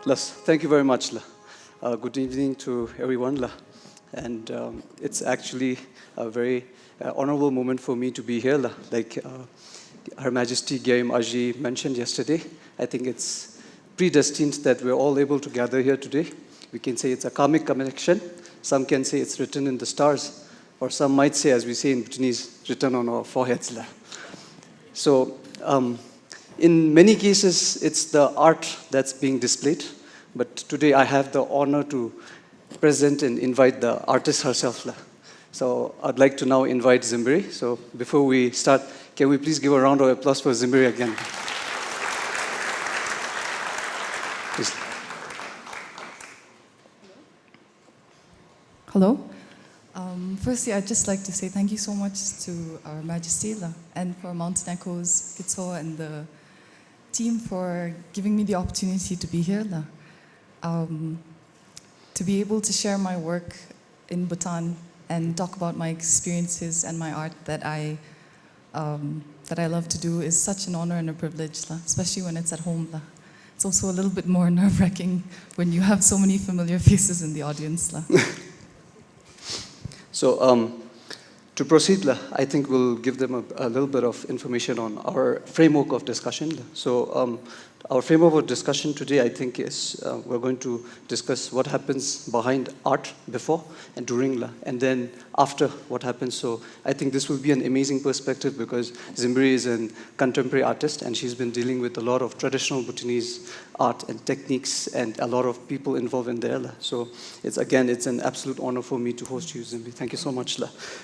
Las, thank you very much. La. Good evening to everyone. La. And it's actually a very honorable moment for me to be here. La. Like Her Majesty Gayam Aji mentioned yesterday, I think it's predestined that we're all able to gather here today. We can say it's a karmic connection. Some can say it's written in the stars. Or some might say, as we say in Bhutanese, written on our foreheads. La. So, in many cases, it's the art that's being displayed. But today I have the honor to present and invite the artist herself. So I'd like to now invite Zimbri. So before we start, can we please give a round of applause for Zimbri again? Please. Hello. Firstly, I'd just like to say thank you so much to Our Majesty and for Mountain Echoes, Kitso, and the team for giving me the opportunity to be here. To be able to share my work in Bhutan and talk about my experiences and my art that I love to do is such an honor and a privilege, especially when it's at home. It's also a little bit more nerve-wracking when you have so many familiar faces in the audience. So to proceed, I think we'll give them a little bit of information on our framework of discussion. So our framework of discussion today, I think, is we're going to discuss what happens behind art before and during, and then after what happens. So I think this will be an amazing perspective because Zimbri is a contemporary artist and she's been dealing with a lot of traditional Bhutanese art and techniques and a lot of people involved in there. So it's an absolute honor for me to host you, Zimbri. Thank you so much.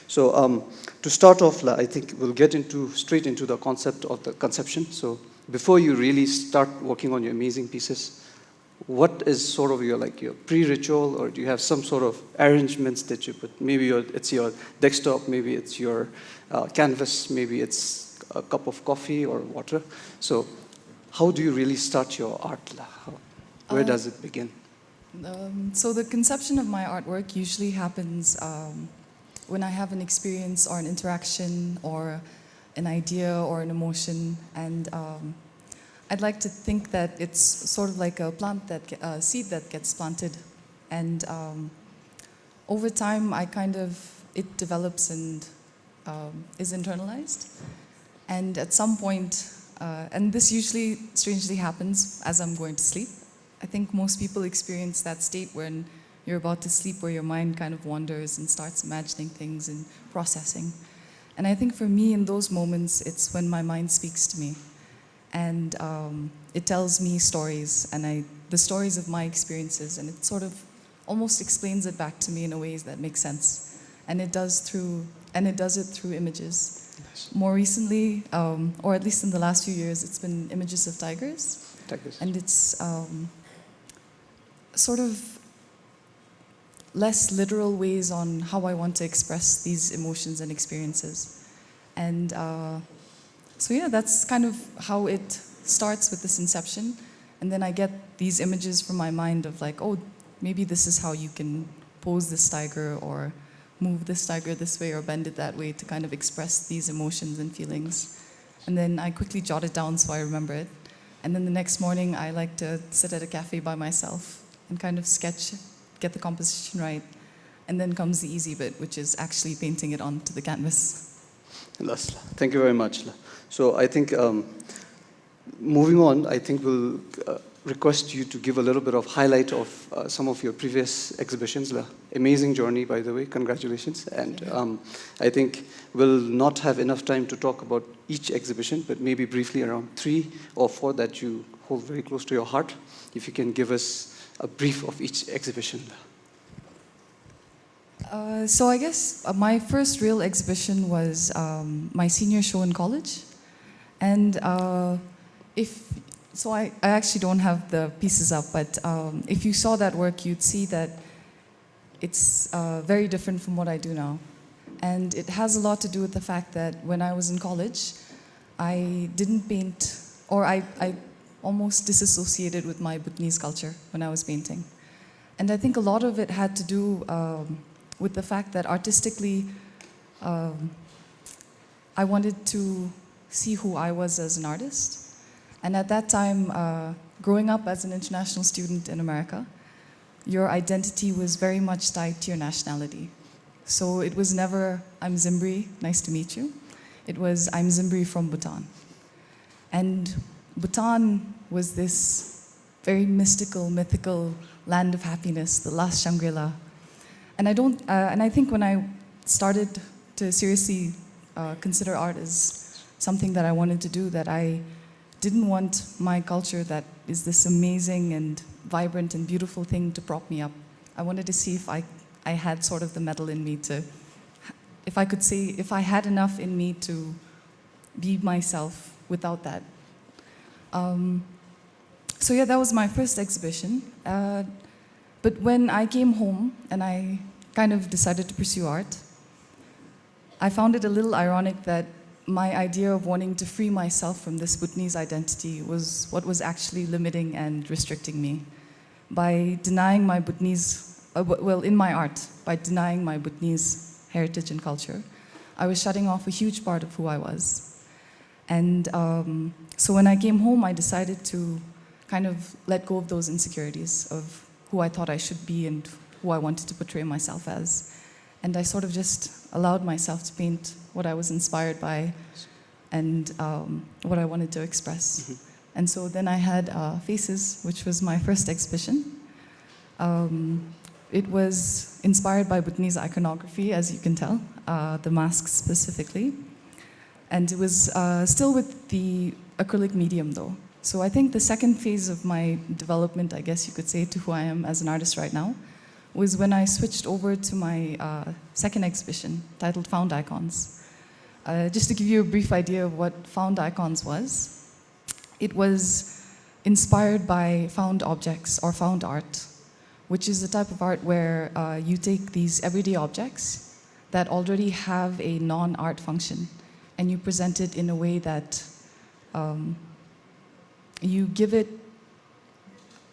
So to start off, I think we'll get straight into the concept of the conception. So before you really start working on your amazing pieces, what is sort of your pre-ritual, or do you have some sort of arrangements that you put? Maybe it's your desktop, maybe it's your canvas, maybe it's a cup of coffee or water. So how do you really start your art? Where does it begin? So the conception of my artwork usually happens when I have an experience or an interaction or an idea or an emotion, and I'd like to think that it's sort of like a seed that gets planted, and over time it develops and is internalized, and at some point, and this usually strangely happens as I'm going to sleep. I think most people experience that state when you're about to sleep, where your mind kind of wanders and starts imagining things and processing. And I think for me, in those moments, it's when my mind speaks to me. And it tells me stories, and the stories of my experiences, and it sort of almost explains it back to me in a ways that make sense. And it does it through images. Nice. More recently, or at least in the last few years, it's been images of tigers. And it's sort of less literal ways on how I want to express these emotions and experiences. And so yeah, that's kind of how it starts with this inception. And then I get these images from my mind of like, oh, maybe this is how you can pose this tiger or move this tiger this way or bend it that way to kind of express these emotions and feelings. And then I quickly jot it down so I remember it. And then the next morning I like to sit at a cafe by myself and kind of sketch, get the composition right, and then comes the easy bit, which is actually painting it onto the canvas. Thank you very much. So I think moving on, I think we'll request you to give a little bit of highlight of some of your previous exhibitions. Amazing journey, by the way, congratulations. And I think we'll not have enough time to talk about each exhibition, but maybe briefly around 3 or 4 that you hold very close to your heart. If you can give us a brief of each exhibition. So I guess my first real exhibition was my senior show in college. And I actually don't have the pieces up, but if you saw that work, you'd see that it's very different from what I do now. And it has a lot to do with the fact that when I was in college, I didn't paint, or I almost disassociated with my Bhutanese culture when I was painting. And I think a lot of it had to do with the fact that artistically, I wanted to see who I was as an artist. And at that time, growing up as an international student in America, your identity was very much tied to your nationality. So it was never, I'm Zimbri, nice to meet you. It was, I'm Zimbri from Bhutan. And Bhutan was this very mystical, mythical land of happiness, the last Shangri-La. And I think when I started to seriously consider art as something that I wanted to do, that I didn't want my culture that is this amazing and vibrant and beautiful thing to prop me up. I wanted to see if I had sort of the metal in me to, if I could say, if I had enough in me to be myself without that. So yeah, that was my first exhibition. But when I came home and I kind of decided to pursue art, I found it a little ironic that my idea of wanting to free myself from this Bhutanese identity was what was actually limiting and restricting me. By denying my Bhutanese, in my art, by denying my Bhutanese heritage and culture, I was shutting off a huge part of who I was. And so when I came home, I decided to kind of let go of those insecurities of who I thought I should be and who I wanted to portray myself as. And I sort of just allowed myself to paint what I was inspired by and what I wanted to express. Mm-hmm. And so then I had Faces, which was my first exhibition. It was inspired by Bhutanese iconography, as you can tell, the masks specifically. And it was still with the acrylic medium, though. So I think the second phase of my development, I guess you could say, to who I am as an artist right now, was when I switched over to my second exhibition titled Found Icons. Just to give you a brief idea of what Found Icons was, it was inspired by found objects or found art, which is a type of art where you take these everyday objects that already have a non-art function and you present it in a way that you give it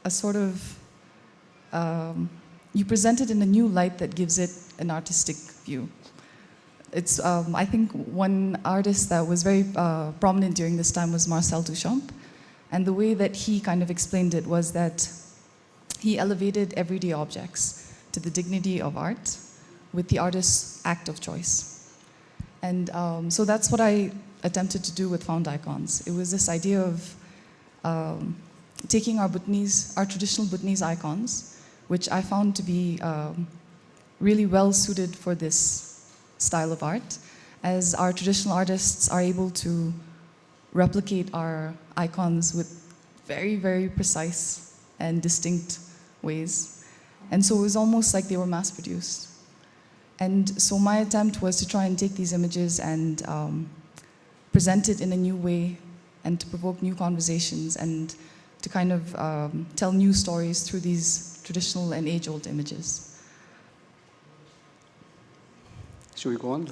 a sort of you present it in a new light that gives it an artistic view. It's, I think one artist that was very prominent during this time was Marcel Duchamp. And the way that he kind of explained it was that he elevated everyday objects to the dignity of art with the artist's act of choice. And so that's what I attempted to do with Found Icons. It was this idea of taking our traditional Bhutanese icons, which I found to be really well suited for this style of art, as our traditional artists are able to replicate our icons with very, very precise and distinct ways. And so it was almost like they were mass-produced. And so my attempt was to try and take these images and present it in a new way and to provoke new conversations and to kind of tell new stories through these traditional and age-old images. Should we go on?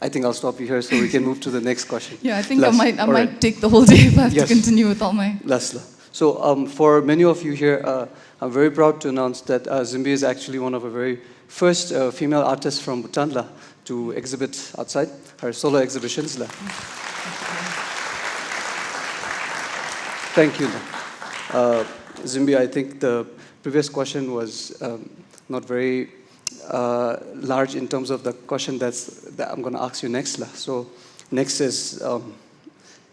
I think I'll stop you here so we can move to the next question. Yeah, I think I might take the whole day if I have to continue with all my... Lasla. So for many of you here, I'm very proud to announce that Zimbi is actually one of the very first female artists from Bhutan to exhibit outside her solo exhibitions. Thank you. Zimbi, I think the previous question was not very large in terms of the question that I'm going to ask you next. So next is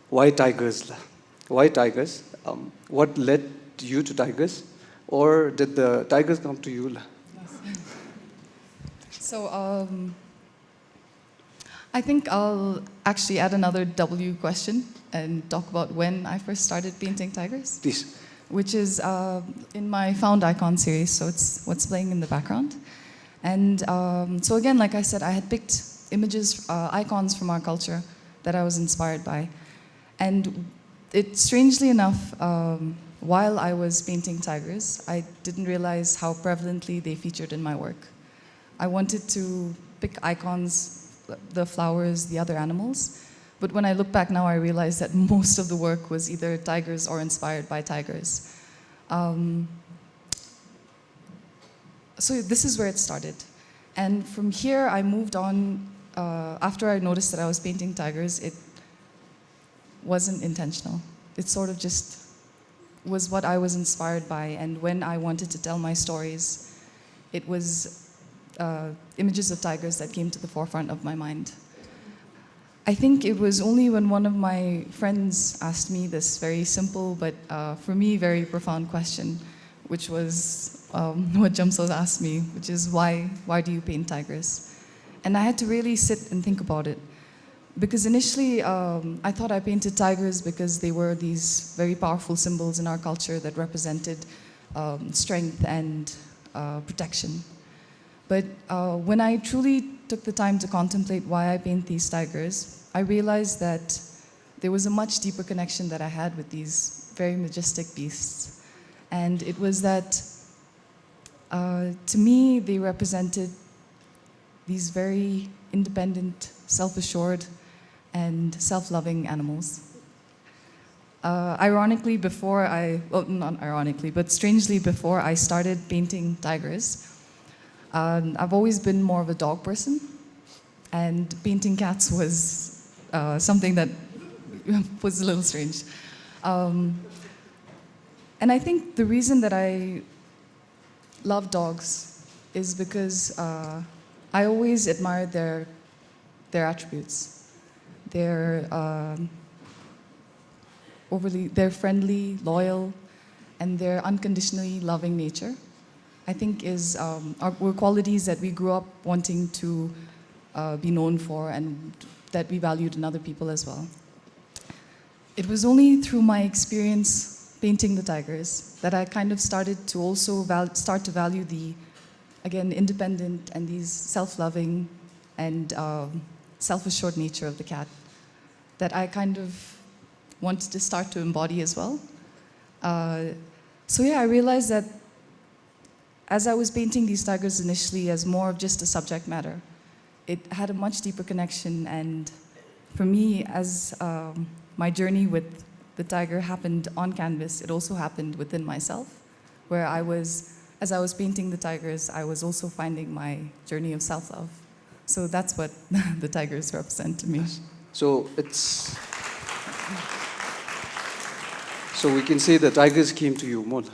why tigers? Why tigers? What led you to tigers? Or did the tigers come to you? So I think I'll actually add another W question and talk about when I first started painting tigers. Please. Which is in my Found Icon series, so it's what's playing in the background. And so again, like I said, I had picked images, icons from our culture that I was inspired by. And strangely enough, while I was painting tigers, I didn't realize how prevalently they featured in my work. I wanted to pick icons, the flowers, the other animals, but when I look back now, I realize that most of the work was either tigers or inspired by tigers. So this is where it started. And from here, I moved on. After I noticed that I was painting tigers, it wasn't intentional. It sort of just was what I was inspired by, and when I wanted to tell my stories, it was images of tigers that came to the forefront of my mind. I think it was only when one of my friends asked me this very simple but for me very profound question, which was what Jamsod asked me, which is why do you paint tigers? And I had to really sit and think about it. Because initially, I thought I painted tigers because they were these very powerful symbols in our culture that represented strength and protection. But when I truly took the time to contemplate why I paint these tigers, I realized that there was a much deeper connection that I had with these very majestic beasts. And it was that, to me, they represented these very independent, self-assured, and self-loving animals. Ironically, not ironically, but strangely, before I started painting tigers, I've always been more of a dog person, and painting cats was something that was a little strange. And I think the reason that I love dogs is because I always admired their attributes. They're friendly, loyal, and their unconditionally loving nature, I think were qualities that we grew up wanting to be known for and that we valued in other people as well. It was only through my experience painting the tigers that I kind of started to also start to value the, again, independent and these self-loving and self-assured nature of the cat that I kind of wanted to start to embody as well. So yeah, I realized that as I was painting these tigers initially as more of just a subject matter, it had a much deeper connection. And for me, as my journey with the tiger happened on canvas, it also happened within myself, where as I was painting the tigers, I was also finding my journey of self-love. So that's what the tigers represent to me. So we can say the tigers came to you more.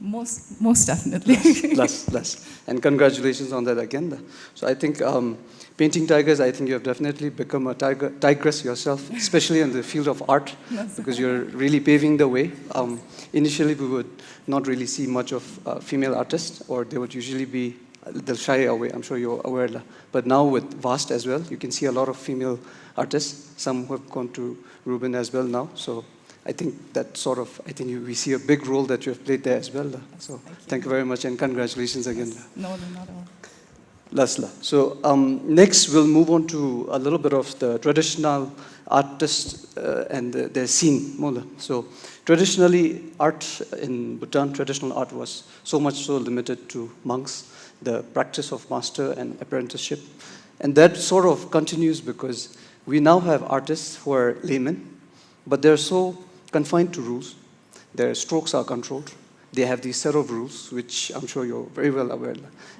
Most definitely. Less. And congratulations on that again. So I think painting tigers, I think you have definitely become a tigress yourself, especially in the field of art, because you're really paving the way. Initially, we would not really see much of female artists, or they would usually they'll shy away, I'm sure you're aware. But now with VAST as well, you can see a lot of female artists, some who have gone to Rubin as well now. So I think we see a big role that you have played there as well. So thank you very much and congratulations again. Yes. No, not at all. Lasla. So next we'll move on to a little bit of the traditional artists and their scene. So traditionally, art in Bhutan, traditional art was so much so limited to monks, the practice of master and apprenticeship. And that sort of continues because we now have artists who are laymen, but they're so confined to rules. Their strokes are controlled. They have these set of rules, which I'm sure you're very well aware.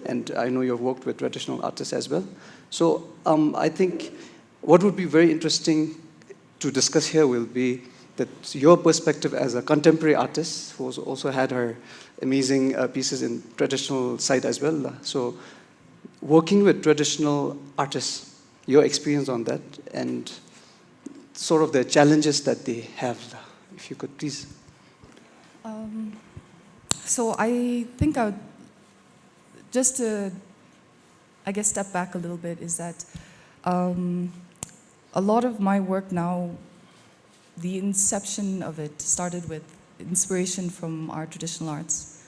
And I know you've worked with traditional artists as well. So I think what would be very interesting to discuss here will be that your perspective as a contemporary artist who's also had her amazing pieces in traditional side as well. So working with traditional artists, your experience on that and sort of the challenges that they have, if you could please. So I think I would, just to, step back a little bit, is that a lot of my work now, the inception of it started with inspiration from our traditional arts.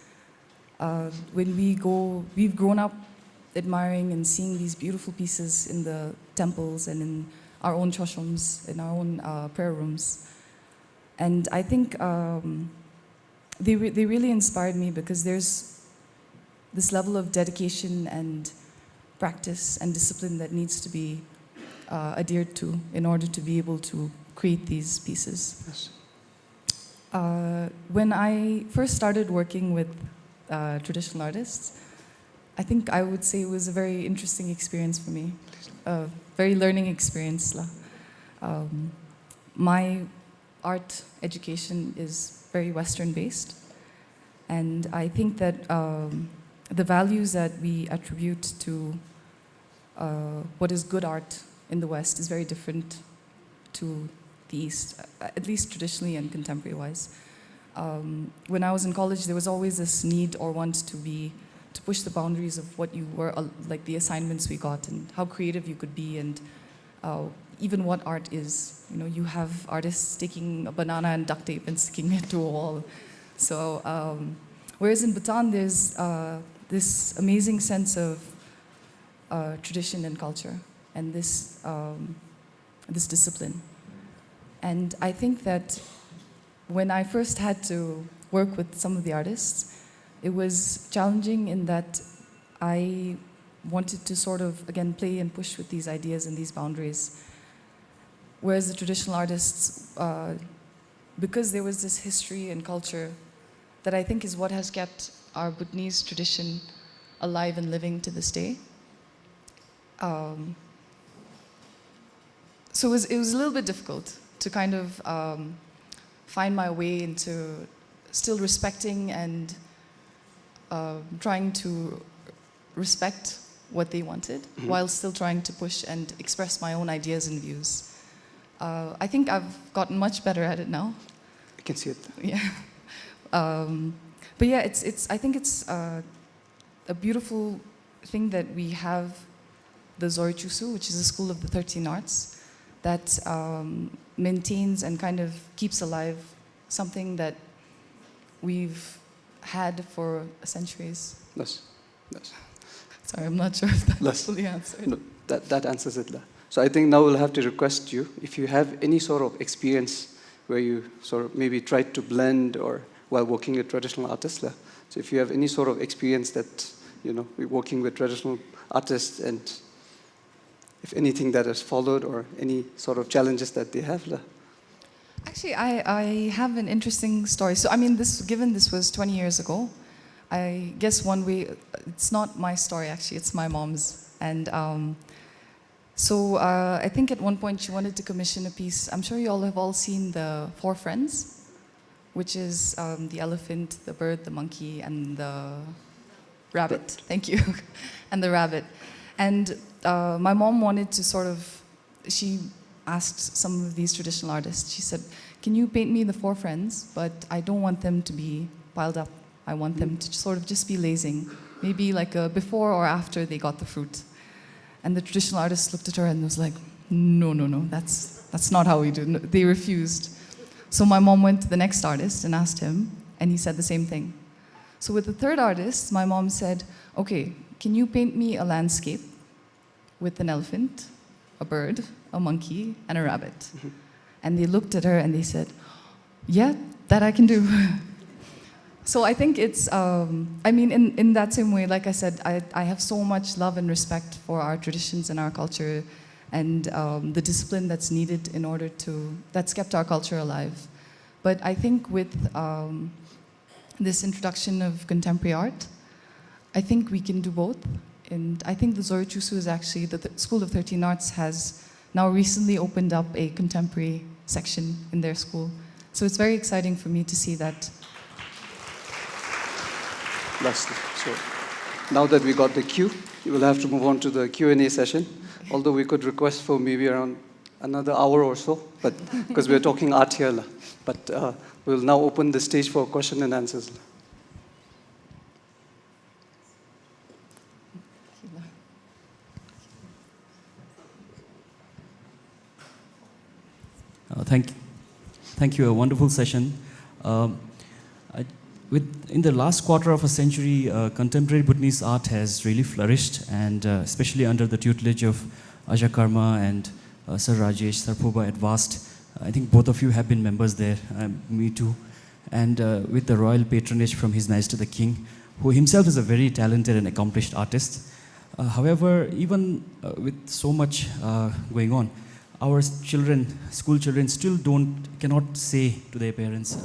When we've grown up admiring and seeing these beautiful pieces in the temples and in our own choshoms, in our own prayer rooms. And I think they really inspired me because there's this level of dedication and practice and discipline that needs to be adhered to in order to be able to create these pieces. Yes. When I first started working with traditional artists, I think I would say it was a very interesting experience for me, a very learning experience. art education is very Western based. And I think that the values that we attribute to what is good art in the West is very different to the East, at least traditionally and contemporary wise. When I was in college, there was always this need or want to push the boundaries of what you were, like the assignments we got and how creative you could be and even what art is. You know, you have artists taking a banana and duct tape and sticking it to a wall. So, whereas in Bhutan, there's this amazing sense of tradition and culture and this discipline. And I think that when I first had to work with some of the artists, it was challenging in that I wanted to sort of, again, play and push with these ideas and these boundaries. Whereas the traditional artists, because there was this history and culture that I think is what has kept our Bhutanese tradition alive and living to this day. So it was a little bit difficult to kind of find my way into still respecting and trying to respect what they wanted, while still trying to push and express my own ideas and views. I think I've gotten much better at it now. I can see it. Yeah. But yeah, I think it's a beautiful thing that we have the Zorechusu, which is a school of the 13 arts, that maintains and kind of keeps alive something that we've had for centuries. Yes. Yes. Sorry, I'm not sure if that Yes. fully answered. No, that answers it. So I think now we'll have to request you, if you have any sort of experience where you sort of maybe tried to blend or while working with traditional artists. So if you have any sort of experience that, you know, we're working with traditional artists and if anything that has followed or any sort of challenges that they have. Actually, I have an interesting story. So, I mean, given this was 20 years ago, I guess one way, it's not my story actually, it's my mom's. And so I think at one point she wanted to commission a piece. I'm sure you all have seen the Four Friends, which is the elephant, the bird, the monkey, and the rabbit. Thank you. And the rabbit. And my mom wanted to she asked some of these traditional artists, she said, can you paint me the Four Friends, but I don't want them to be piled up. I want them to sort of just be lazing, maybe like a before or after they got the fruit. And the traditional artist looked at her and was like, no, that's not how we do it. They refused. So my mom went to the next artist and asked him, and he said the same thing. So with the third artist, my mom said, okay, can you paint me a landscape with an elephant, a bird, a monkey, and a rabbit? Mm-hmm. And they looked at her and they said, yeah, that I can do. So I think it's, I mean, in that same way, like I said, I have so much love and respect for our traditions and our culture and the discipline that's needed in order that's kept our culture alive. But I think with this introduction of contemporary art, I think we can do both. And I think the Zorechusu is actually, the School of 13 Arts has now recently opened up a contemporary section in their school. So it's very exciting for me to see that. Lastly, so now that we got the cue, we will have to move on to the Q&A session. Although we could request for maybe around another hour or so, but because we're talking art here. But we'll now open the stage for question and answers. Thank you. A wonderful session. In the last quarter of a century, contemporary Bhutanese art has really flourished, and especially under the tutelage of Aja Karma and Sir Rajesh, Sir Phoba at VAST. I think both of you have been members there, me too. And with the royal patronage from His Majesty the King, who himself is a very talented and accomplished artist. However, even with so much going on, our children, school children, still cannot say to their parents,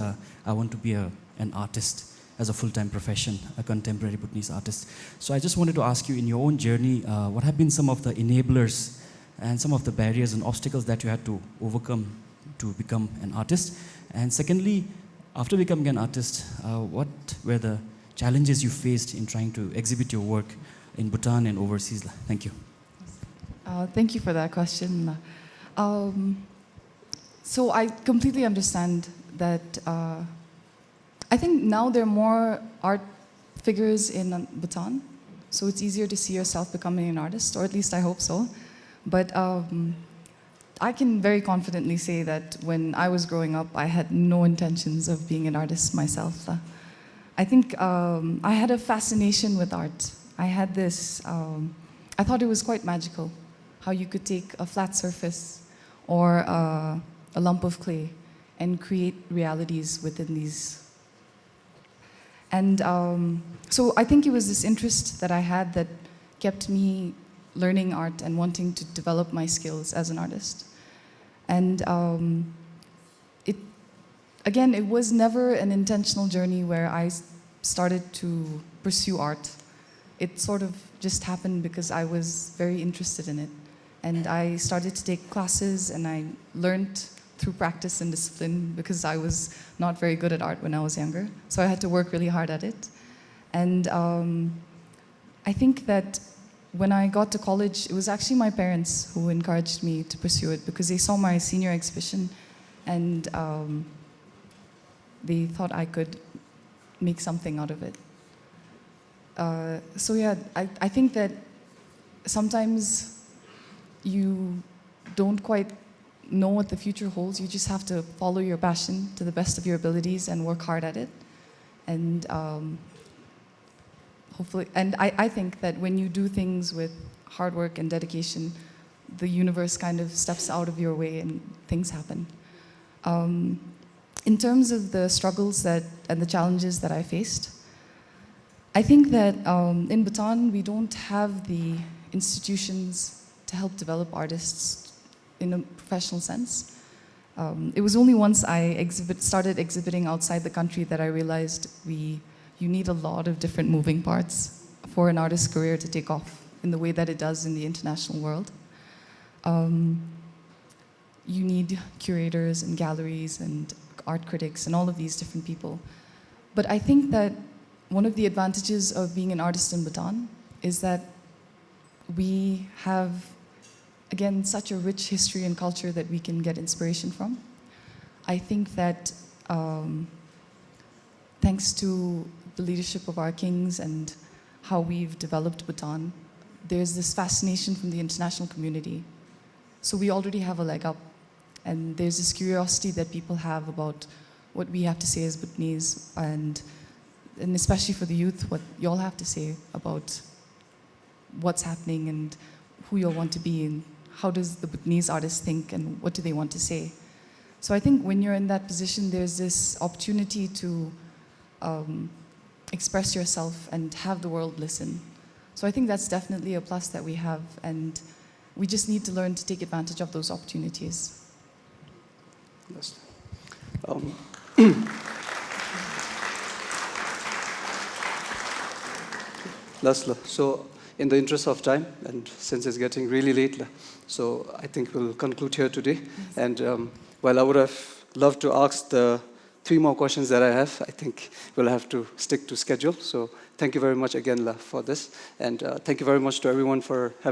I want to be an artist as a full-time profession, a contemporary Bhutanese artist. So I just wanted to ask you, in your own journey, what have been some of the enablers and some of the barriers and obstacles that you had to overcome to become an artist? And secondly, after becoming an artist, what were the challenges you faced in trying to exhibit your work in Bhutan and overseas? Thank you. Thank you for that question. So I completely understand that. I think now there are more art figures in Bhutan, so it's easier to see yourself becoming an artist, or at least I hope so. But I can very confidently say that when I was growing up, I had no intentions of being an artist myself. I think I had a fascination with art. I had this, I thought it was quite magical, how you could take a flat surface or a lump of clay and create realities within these. And so I think it was this interest that I had that kept me learning art and wanting to develop my skills as an artist. And it was never an intentional journey where I started to pursue art. It sort of just happened because I was very interested in it. And I started to take classes and I learned through practice and discipline because I was not very good at art when I was younger. So I had to work really hard at it. And I think that when I got to college, it was actually my parents who encouraged me to pursue it because they saw my senior exhibition and they thought I could make something out of it. So yeah, I think that sometimes you don't quite know what the future holds. You just have to follow your passion to the best of your abilities and work hard at it. And hopefully, and I think that when you do things with hard work and dedication, the universe kind of steps out of your way and things happen. In terms of the struggles and the challenges that I faced, I think that in Bhutan, we don't have the institutions to help develop artists in a professional sense. It was only once I started exhibiting outside the country that I realized you need a lot of different moving parts for an artist's career to take off in the way that it does in the international world. You need curators and galleries and art critics and all of these different people. But I think that one of the advantages of being an artist in Bhutan is that we have, again, such a rich history and culture that we can get inspiration from. I think that thanks to the leadership of our kings and how we've developed Bhutan, there's this fascination from the international community. So we already have a leg up. And there's this curiosity that people have about what we have to say as Bhutanese, and especially for the youth, what you all have to say about what's happening and who you'll want to be and how does the Bhutanese artist think and what do they want to say. So I think when you're in that position, there's this opportunity to express yourself and have the world listen. So I think that's definitely a plus that we have, and we just need to learn to take advantage of those opportunities. Yes. Laszlo, so in the interest of time, and since it's getting really late, so I think we'll conclude here today. Yes. And while I would have loved to ask the 3 more questions that I have, I think we'll have to stick to schedule. So thank you very much again, for this. And thank you very much to everyone for having